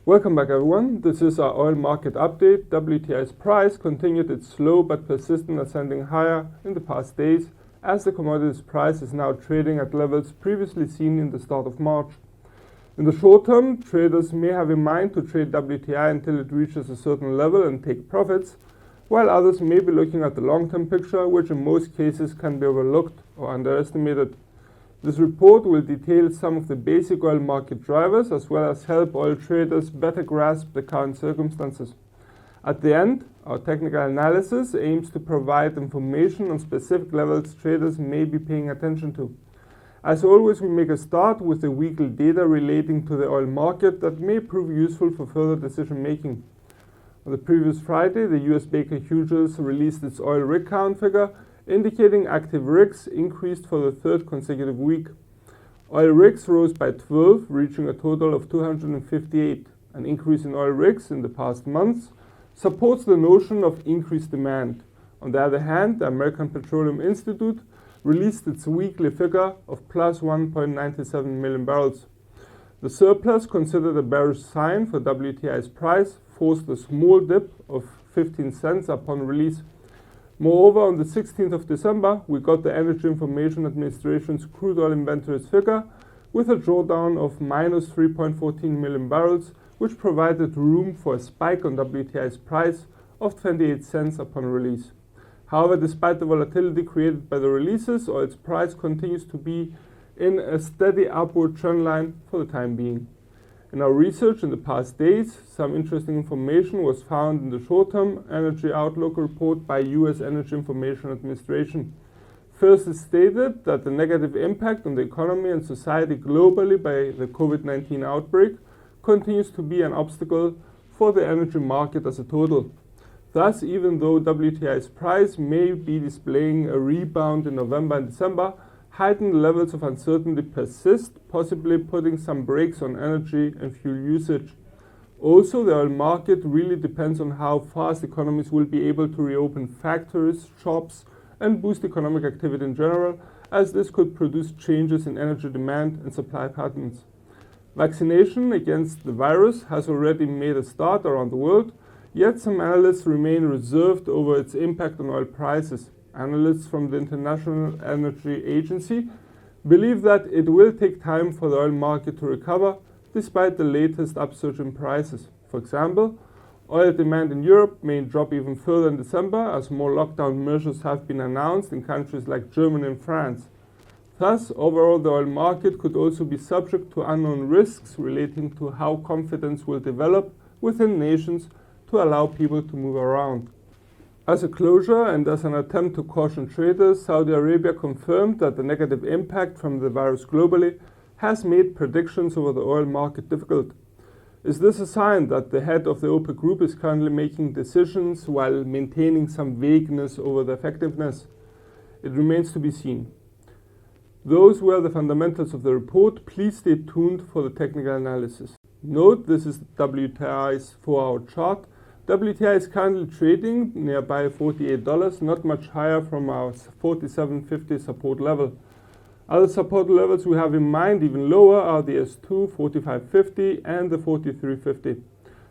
Welcome back everyone, this is our oil market update. WTI's price continued its slow but persistent ascending higher in the past days, as the commodities price is now trading at levels previously seen in the start of March. In the short term, traders may have in mind to trade WTI until it reaches a certain level and take profits, while others may be looking at the long-term picture, which in most cases can be overlooked or underestimated. This report will detail some of the basic oil market drivers as well as help oil traders better grasp the current circumstances. At the end, our technical analysis aims to provide information on specific levels traders may be paying attention to. As always, we make a start with the weekly data relating to the oil market that may prove useful for further decision making. On the previous Friday, the US Baker Hughes released its oil rig count figure, indicating active rigs increased for the third consecutive week. Oil rigs rose by 12, reaching a total of 258. An increase in oil rigs in the past months supports the notion of increased demand. On the other hand, the American Petroleum Institute released its weekly figure of plus 1.97 million barrels. The surplus, considered a bearish sign for WTI's price, forced a small dip of 15 cents upon release. Moreover, on the 16th of December, we got the Energy Information Administration's crude oil inventories figure with a drawdown of minus 3.14 million barrels, which provided room for a spike on WTI's price of 28 cents upon release. However, despite the volatility created by the releases, oil's price continues to be in a steady upward trend line for the time being. In our research in the past days, some interesting information was found in the short-term Energy Outlook report by US Energy Information Administration. First, it stated that the negative impact on the economy and society globally by the COVID-19 outbreak continues to be an obstacle for the energy market as a total. Thus, even though WTI's price may be displaying a rebound in November and December, heightened levels of uncertainty persist, possibly putting some brakes on energy and fuel usage. Also, the oil market really depends on how fast economies will be able to reopen factories, shops, and boost economic activity in general, as this could produce changes in energy demand and supply patterns. Vaccination against the virus has already made a start around the world, yet some analysts remain reserved over its impact on oil prices. Analysts from the International Energy Agency believe that it will take time for the oil market to recover despite the latest upsurge in prices. For example, oil demand in Europe may drop even further in December as more lockdown measures have been announced in countries like Germany and France. Thus, overall, the oil market could also be subject to unknown risks relating to how confidence will develop within nations to allow people to move around. As a closure and as an attempt to caution traders, Saudi Arabia confirmed that the negative impact from the virus globally has made predictions over the oil market difficult. Is this a sign that the head of the OPEC group is currently making decisions while maintaining some vagueness over the effectiveness? It remains to be seen. Those were the fundamentals of the report. Please stay tuned for the technical analysis. Note, this is WTI's 4-hour chart. WTI is currently trading nearby $48, not much higher from our 47.50 support level. Other support levels we have in mind even lower are the S2 45.50 and the 43.50.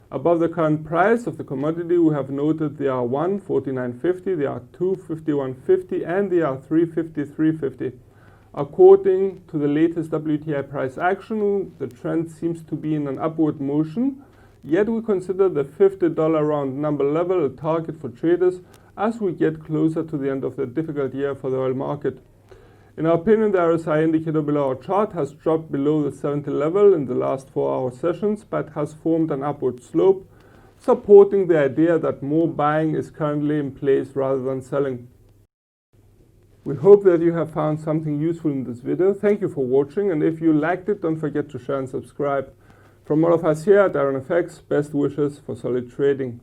Above the current price of the commodity, we have noted the R1 49.50, the R2 51.50 and the R3 53.50. According to the latest WTI price action, the trend seems to be in an upward motion. Yet we consider the $50 round number level a target for traders as we get closer to the end of the difficult year for the oil market. In our opinion, the RSI indicator below our chart has dropped below the 70 level in the last 4-hour sessions, but has formed an upward slope, supporting the idea that more buying is currently in place rather than selling. We hope that you have found something useful in this video. Thank you for watching, and if you liked it, don't forget to share and subscribe. From all of us here at IronFX, best wishes for solid trading.